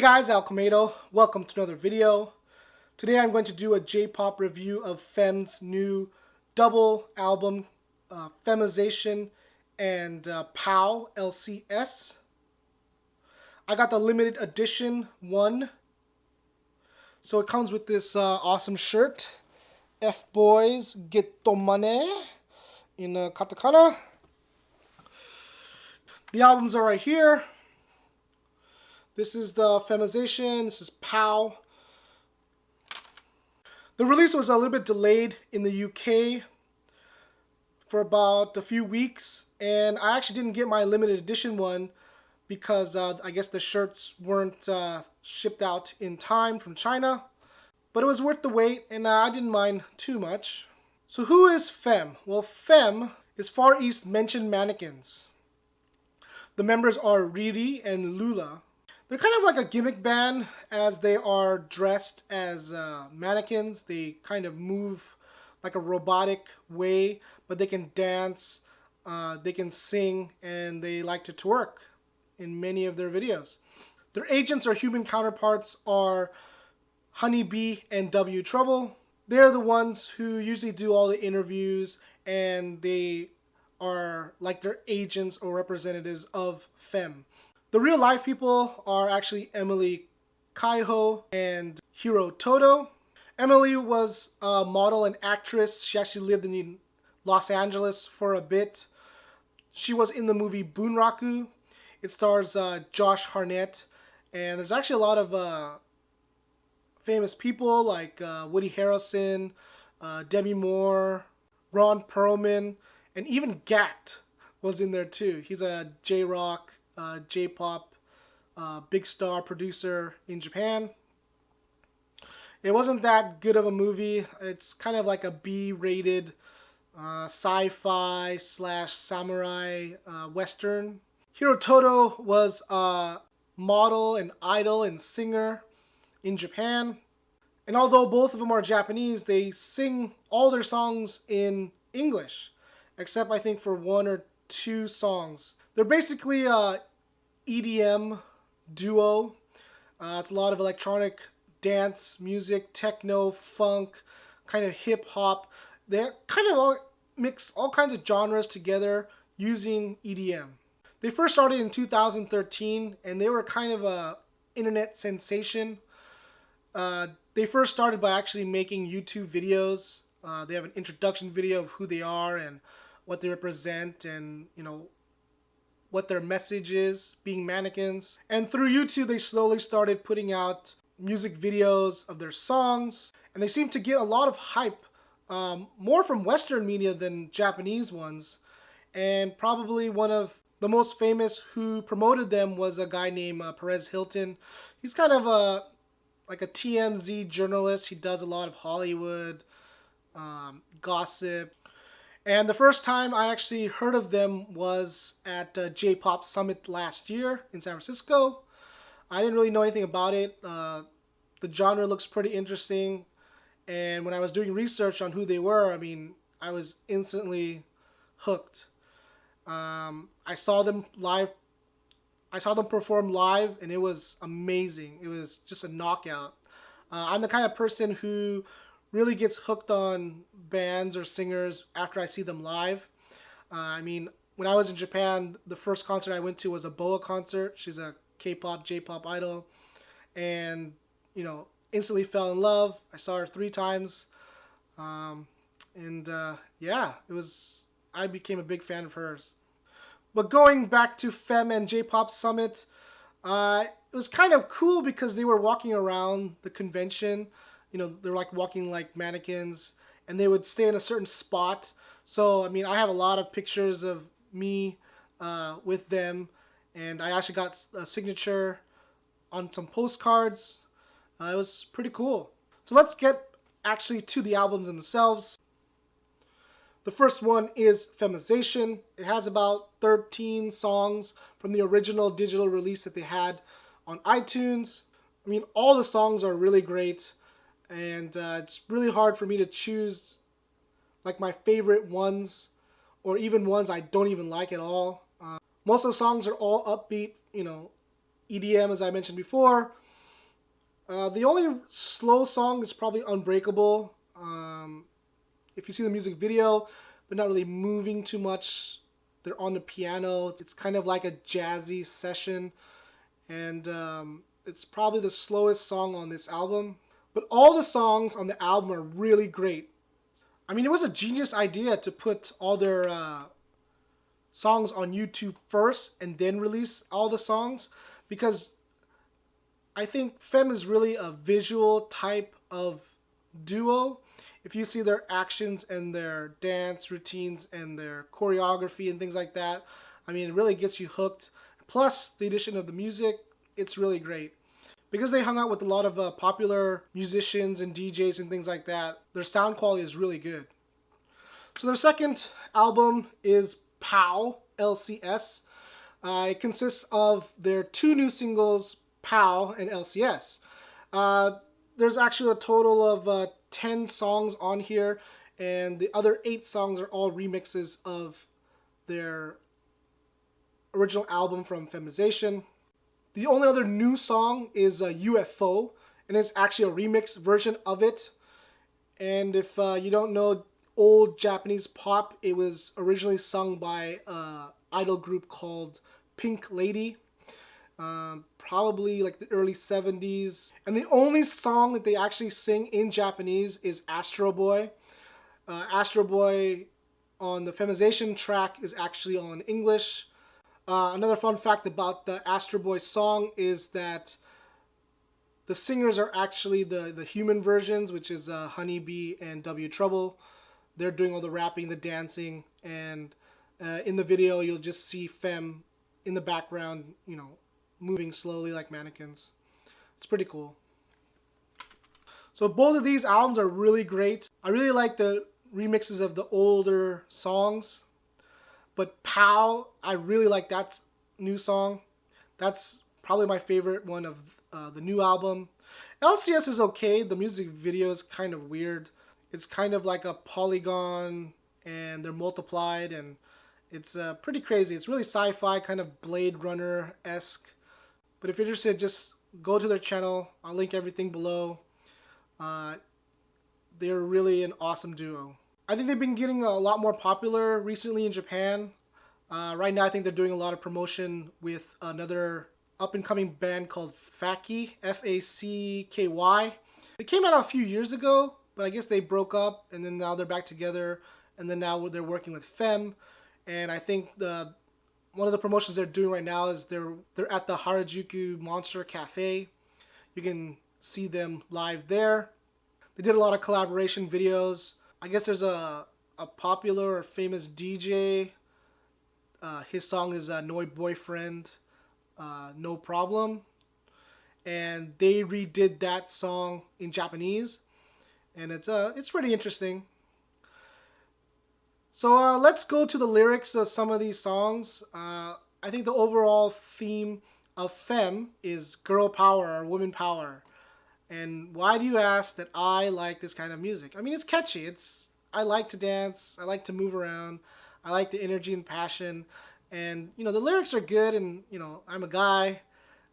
guys, Alcomedo. Welcome to another video. Today I'm going to do a J-pop review of FEMM's new double album, FEMM Isation and POW, L.C.S. I got the limited edition one. So it comes with this awesome shirt. F-Boys Get the Money in katakana. The albums are right here. This is the FEMM Isation, this is POW. The release was a little bit delayed in the UK for about a few weeks, and I actually didn't get my limited edition one because I guess the shirts weren't shipped out in time from China. But it was worth the wait, and I didn't mind too much. So who is FEMM? Well, FEMM is Far East Mentioned Mannequins. The members are Riri and Lula. They're kind of like a gimmick band as they are dressed as mannequins. They kind of move like a robotic way, but they can dance, they can sing, and they like to twerk in many of their videos. Their agents or human counterparts are Honeybee and W Trouble. They're the ones who usually do all the interviews, and they are like their agents or representatives of FEMM. The real life people are actually Emily Kaiho and Hiro Todo. Emily was a model and actress. She actually lived in Los Angeles for a bit. She was in the movie Bunraku. It stars Josh Hartnett. And there's actually a lot of famous people like Woody Harrelson, Demi Moore, Ron Perlman, and even Gat was in there too. He's a J-rock, J-pop big star producer in Japan. It wasn't that good of a movie. It's kind of like a B-rated sci-fi / samurai western. Hiro Todo was a model and idol and singer in Japan. And although both of them are Japanese, they sing all their songs in English, except I think for one or two songs. They're basically a EDM duo. It's a lot of electronic dance music, techno, funk, kind of hip hop. They kind of all mix all kinds of genres together using EDM. They first started in 2013, and they were kind of a internet sensation. They first started by actually making YouTube videos. They have an introduction video of who they are and what they represent, and what their message is, being mannequins. And through YouTube, they slowly started putting out music videos of their songs, and they seem to get a lot of hype, more from Western media than Japanese ones. And probably one of the most famous who promoted them was a guy named Perez Hilton. He's kind of like a TMZ journalist. He does a lot of Hollywood gossip. And the first time I actually heard of them was at J-Pop Summit last year in San Francisco. I didn't really know anything about it. The genre looks pretty interesting. And when I was doing research on who they were, I was instantly hooked. I saw them live. I saw them perform live, and it was amazing. It was just a knockout. I'm the kind of person who really gets hooked on bands or singers after I see them live. When I was in Japan, the first concert I went to was a BoA concert. She's a K-pop, J-pop idol. And, instantly fell in love. I saw her 3 times. I became a big fan of hers. But going back to FEMM and J-Pop Summit, it was kind of cool because they were walking around the convention. They're like walking like mannequins, and they would stay in a certain spot. So, I have a lot of pictures of me with them, and I actually got a signature on some postcards. It was pretty cool. So let's get actually to the albums themselves. The first one is FEMM Isation. It has about 13 songs from the original digital release that they had on iTunes. All the songs are really great. And it's really hard for me to choose like my favorite ones, or even ones I don't even like at all. Most of the songs are all upbeat, EDM as I mentioned before. The only slow song is probably Unbreakable. If you see the music video, they're not really moving too much. They're on the piano. It's kind of like a jazzy session, and it's probably the slowest song on this album. But all the songs on the album are really great. I mean, it was a genius idea to put all their songs on YouTube first and then release all the songs, because I think FEMM is really a visual type of duo. If you see their actions and their dance routines and their choreography and things like that, I mean, it really gets you hooked. Plus, the addition of the music, it's really great. Because they hung out with a lot of popular musicians and DJs and things like that, their sound quality is really good. So their second album is POW, L.C.S. It consists of their two new singles, POW and L.C.S. There's actually a total of 10 songs on here, and the other 8 songs are all remixes of their original album from FEMM Isation. The only other new song is UFO, and it's actually a remix version of it. And if you don't know old Japanese pop, it was originally sung by an idol group called Pink Lady, probably like the early 70s. And the only song that they actually sing in Japanese is Astro Boy. Astro Boy on the FEMM Isation track is actually on English. Another fun fact about the Astro Boy song is that the singers are actually the human versions, which is Honeybee and W Trouble. They're doing all the rapping, the dancing, and in the video you'll just see FEMM in the background, you know, moving slowly like mannequins. It's pretty cool. So both of these albums are really great. I really like the remixes of the older songs. But POW, I really like that new song. That's probably my favorite one of the new album. L.C.S. is okay. The music video is kind of weird. It's kind of like a polygon, and they're multiplied, and it's pretty crazy. It's really sci-fi, kind of Blade Runner-esque. But if you're interested, just go to their channel. I'll link everything below. They're really an awesome duo. I think they've been getting a lot more popular recently in Japan. Right now, I think they're doing a lot of promotion with another up-and-coming band called Facky, F-A-C-K-Y. They came out a few years ago, but I guess they broke up, and then now they're back together, and then now they're working with FEMM. And I think one of the promotions they're doing right now is they're at the Harajuku Monster Cafe. You can see them live there. They did a lot of collaboration videos. I guess there's a popular or famous DJ. His song is Noi Boyfriend, No Problem. And they redid that song in Japanese. And it's pretty interesting. So let's go to the lyrics of some of these songs. I think the overall theme of FEMM is girl power or woman power. And why do you ask that I like this kind of music? I mean, it's catchy. I like to dance. I like to move around. I like the energy and passion. And, you know, the lyrics are good. And, you know, I'm a guy.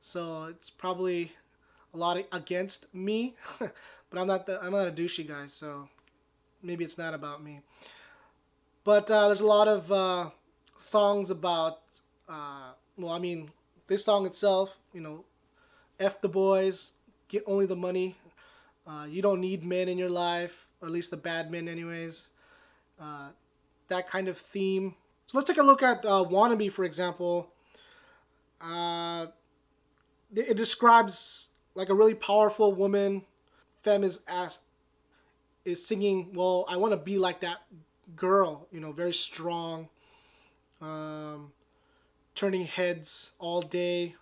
So it's probably a lot against me. But I'm not a douchey guy. So maybe it's not about me. But there's a lot of songs about, well, I mean, this song itself, you know, F the boys. Get only the money. You don't need men in your life, or at least the bad men anyways. That kind of theme. So let's take a look at Wannabe, for example. It describes like a really powerful woman. FEMM is singing, well, I want to be like that girl, you know, very strong, turning heads all day.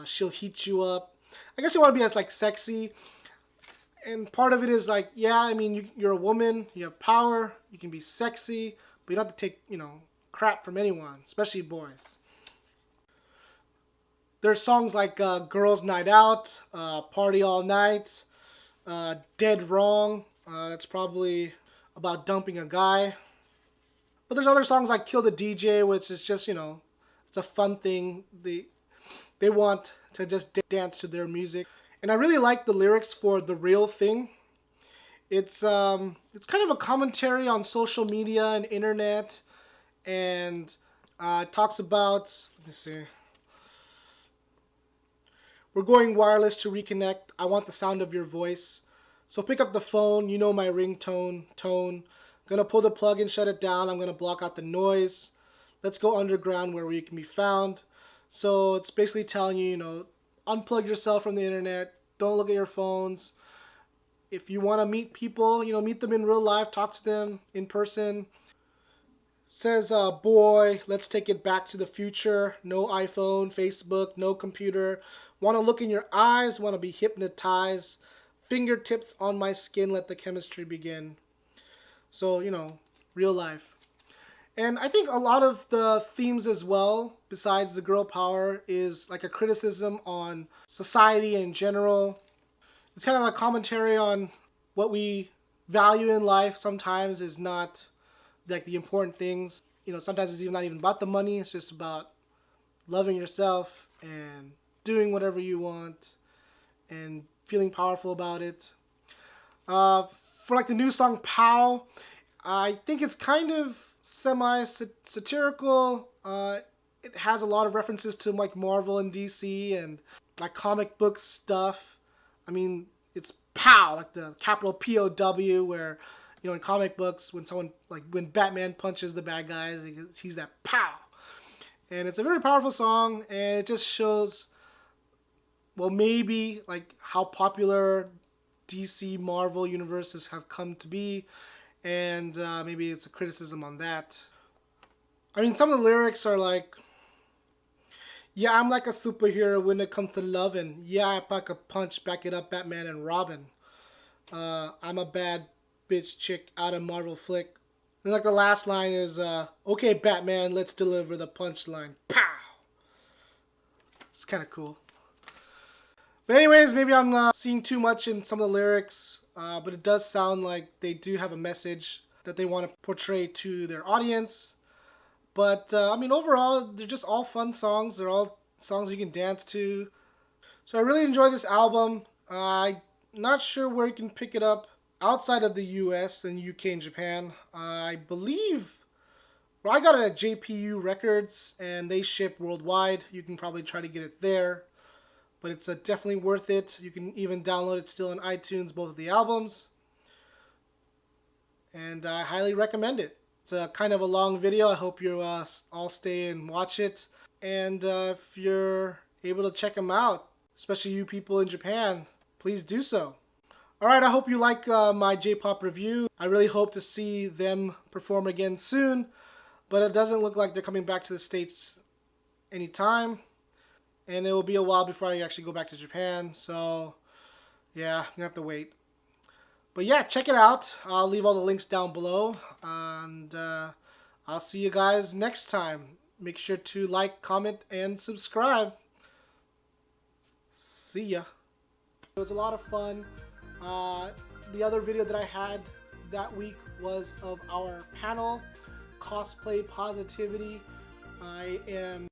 She'll heat you up. I guess you want to be as like sexy, and part of it is like, yeah, I mean, you're a woman, you have power, you can be sexy, but you don't have to take, you know, crap from anyone, especially boys. There's songs like Girls Night Out, Party All Night, Dead Wrong. That's probably about dumping a guy. But there's other songs like Kill the DJ, which is just, you know, it's a fun thing. They want to just dance to their music. And I really like the lyrics for The Real Thing. It's kind of a commentary on social media and internet, and it talks about, let me see. We're going wireless to reconnect. I want the sound of your voice. So pick up the phone. You know my ringtone. Tone. Gonna pull the plug and shut it down. I'm gonna block out the noise. Let's go underground where we can be found. So it's basically telling you, unplug yourself from the internet. Don't look at your phones. If you want to meet people, meet them in real life. Talk to them in person. Says, boy, let's take it back to the future. No iPhone, Facebook, no computer. Want to look in your eyes, want to be hypnotized. Fingertips on my skin, let the chemistry begin. So, real life. And I think a lot of the themes as well, besides the girl power, is like a criticism on society in general. It's kind of a commentary on what we value in life sometimes is not like the important things. Sometimes it's even not even about the money. It's just about loving yourself and doing whatever you want and feeling powerful about it. For like the new song POW, I think it's kind of semi-satirical. It has a lot of references to like Marvel and DC and like comic book stuff. I mean, it's POW, like the capital POW, where in comic books, when Batman punches the bad guys, he's that POW. And it's a very powerful song, and it just shows, well, maybe like how popular DC Marvel universes have come to be, and maybe it's a criticism on that. I mean, some of the lyrics are like, yeah, I'm like a superhero when it comes to loving. Yeah, I pack a punch, back it up, Batman and Robin. I'm a bad bitch chick out of Marvel flick. And like the last line is, okay, Batman, let's deliver the punchline. Pow! It's kind of cool. But anyways, maybe I'm seeing too much in some of the lyrics, but it does sound like they do have a message that they want to portray to their audience. But, I mean, overall, they're just all fun songs. They're all songs you can dance to. So I really enjoy this album. I'm not sure where you can pick it up outside of the US and UK and Japan. I believe, well, I got it at JPU Records, and they ship worldwide. You can probably try to get it there. But it's definitely worth it. You can even download it still on iTunes, both of the albums. And I highly recommend it. It's a kind of a long video. I hope you all stay and watch it. And if you're able to check them out, especially you people in Japan, please do so. Alright, I hope you like my J-pop review. I really hope to see them perform again soon. But it doesn't look like they're coming back to the States anytime. And it will be a while before I actually go back to Japan. So, yeah, I'm going to have to wait. But yeah, check it out. I'll leave all the links down below. And I'll see you guys next time. Make sure to like, comment, and subscribe. See ya. It was a lot of fun. The other video that I had that week was of our panel, Cosplay Positivity. I am